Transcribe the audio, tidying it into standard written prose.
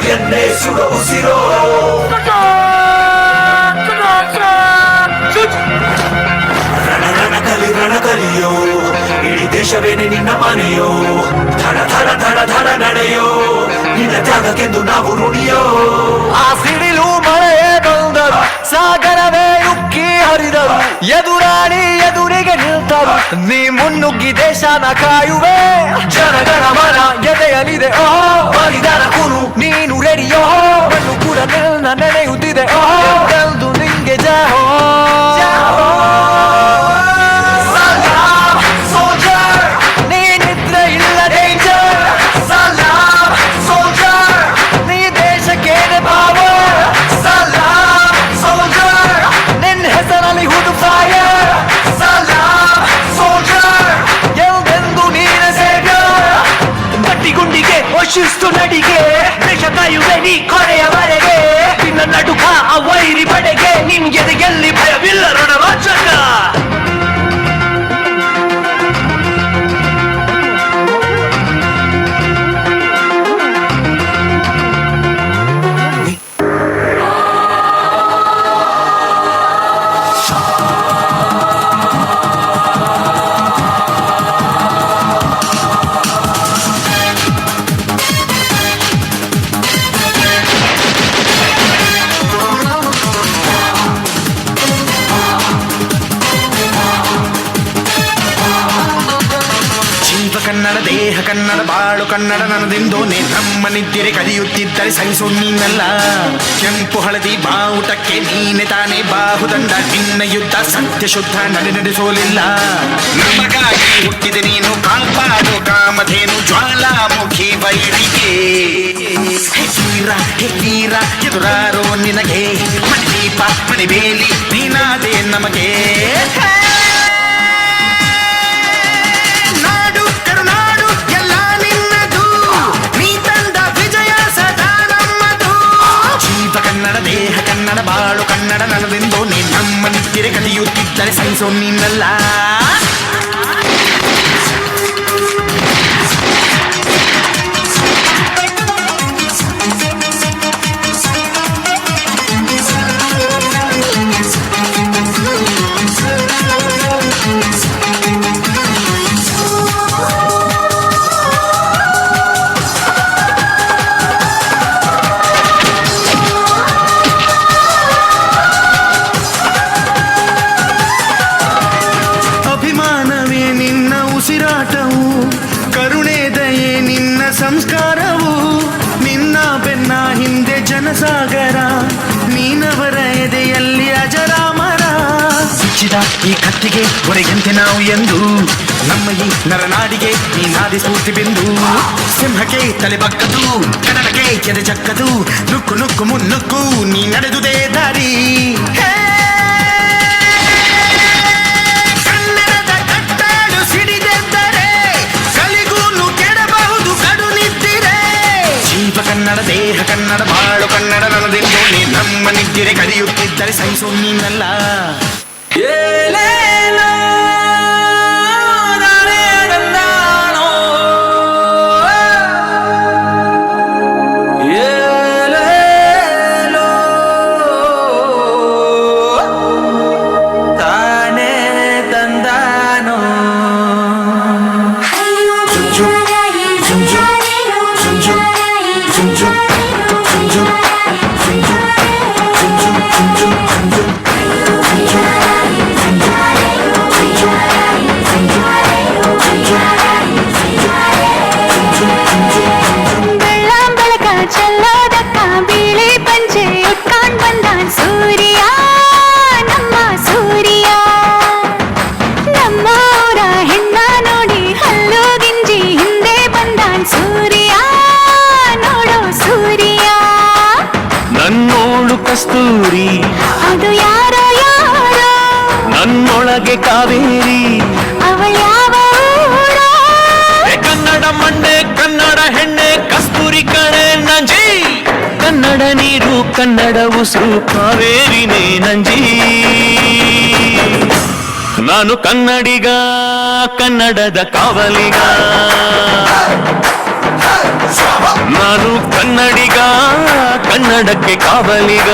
ನುಡಿಯನ್ನೇ ಸುಡೋ ಉಸಿರೋ. ರಣಕಲಿಯೋ ಇಡೀ ದೇಶವೇನೆ ನಿನ್ನ ಮನೆಯೋ. ಧಡ ಧಡ ಧಡ ಧಡ ನಡೆಯೋ ನಿನ್ನ ತ್ಯಾಗಕ್ಕೆಂದು ನಾವು ನುಡಿಯೋ. ಆ ಸಿಡಿಲು ಮಳೆಯೇ ಬಂದರು, ಸಾಗರವೇ ಉಕ್ಕಿ ಹರಿದರು, ಎದುರಾಳಿ ಎದುರಿಗೆ ನಿಲ್ತರು, ನೀ ಮುನ್ನುಗ್ಗಿ ದೇಶನ ಕಾಯುವೆ. ಜನಗಣ ಮನ ಎದೆಯಲಿದೆ ಓ ಬಲಿದಾನ ಕುರು, ನೀನು ರೆಡಿಯೋ ಮಣ್ಣು ಕೂಡ ನಿನ್ನ ನೆನೆಯುತ್ತಿದೆ ಓ ಎಂದು ನಿಂಗೆ ಜಾಹೋ. ಶಿಸ್ತು ನಡಿಗೆ ದೇಶ ಕಾಯುವೆ ನೀ ಕೊನೆಯವರೆಗೆ. ನಿನ್ನ ನಡುಕ ಆ ವೈರಿ ಪಡೆಗೆ, ನಿನ್ಗೆದೆಯಲ್ಲಿ ಭಯವಿಲ್ಲ ರಣರಾಜಕ. ಕನ್ನಡ ದೇಹ ಕನ್ನಡ ಬಾಳು ಕನ್ನಡ ನನ್ನದೆಂದು ನಮ್ಮ ನಿದ್ದಿರೆ ಕಲಿಯುತ್ತಿದ್ದರೆ ಸಹಿಸು ನೀನಲ್ಲ. ಕೆಂಪು ಹಳದಿ ಬಾವುಟಕ್ಕೆ ನೀನೆ ತಾನೇ ಬಾಹುದಂಡ, ನಿನ್ನ ಯುದ್ಧ ಸತ್ಯ ಶುದ್ಧ ನಡೆಸೋಲಿಲ್ಲ. ನಮಗಾಗಿ ಹುಟ್ಟಿದೆ ನೀನು ಕಾಪಾಡು ಕಾಮಧೇನು ಜ್ವಾಲಾಮುಖಿ ವೈರಿಗೆ. ಹೇ ವೀರ ಎದುರಾರೋ ನಿನಗೆ, ಮಣಿದೀಪ ಮಣಿಬೇಲಿ ನೀನಾದೆ ನಮಗೆ. ಕನ್ನಡ ದೇಹ ಕನ್ನಡ ಬಾಳು ಕನ್ನಡ ನನ್ನದೆಂದು ನಮ್ಮ ನಿದ್ದಿರೆ ಕಲಿಯುತ್ತಿದ್ದರೆ ಸಹಿಸೋ ನೀನಲ್ಲ. ಉಸಿರಾಟವು ಕರುಣೆ ದಯೆ ನಿನ್ನ ಸಂಸ್ಕಾರವು, ನಿನ್ನ ಬೆನ್ನ ಹಿಂದೆ ಜನಸಾಗರ, ನೀನವರ ಎದೆಯಲ್ಲಿ ಅಜರಾಮರ. ಸಿಕ್ಕಿದ ಈ ಕತ್ತಿಗೆ ಹೊರಗಂತೆ ನಾವು ಎಂದು, ನಮ್ಮ ಈ ನರನಾಡಿಗೆ ನೀನಾದಿ ಸ್ಫೂರ್ತಿ ಬಿಂದು. ಸಿಂಹಕ್ಕೆ ತಲೆ ಬಗ್ಗದು, ಕನ್ನಡಕ್ಕೆ ಎದೆ ಚಕ್ಕದು, ನುಕ್ಕು ನುಕ್ಕು ಮುನ್ನುಕ್ಕು ನೀ ನಡೆದುದೇ ದಾರಿ. ಕನ್ನಡ ದೇಹ ಕನ್ನಡ ಬಾಳು ಕನ್ನಡ ನನ್ನದೆಂದು ನಮ್ಮ ನಿದ್ದಿರೆ ಕಲಿಯುತ್ತಿದ್ದರೆ ಸಹಿಸೋ ನೀನಲ್ಲ. ಕಸ್ತೂರಿ ಅದು ಯಾರೋ ಯಾರೋ, ನನ್ನೊಳಗೆ ಕಾವೇರಿ ಅವಳ ಯಾವ ಊರೋ. ಕನ್ನಡ ಮಂಡೆ ಕನ್ನಡ ಹೆಣ್ಣೆ ಕಸ್ತೂರಿ ಕಣೆ ನಂಜಿ, ಕನ್ನಡ ನೀರು ಕನ್ನಡ ಉಸಿರು ಕಾವೇರಿನೇ ನಂಜಿ. ನಾನು ಕನ್ನಡಿಗ ಕನ್ನಡದ ಕಾವಲಿಗ, ನಾನು ಕನ್ನಡಿಗ ಕನ್ನಡಕ್ಕೆ ಕಾವಲಿಗ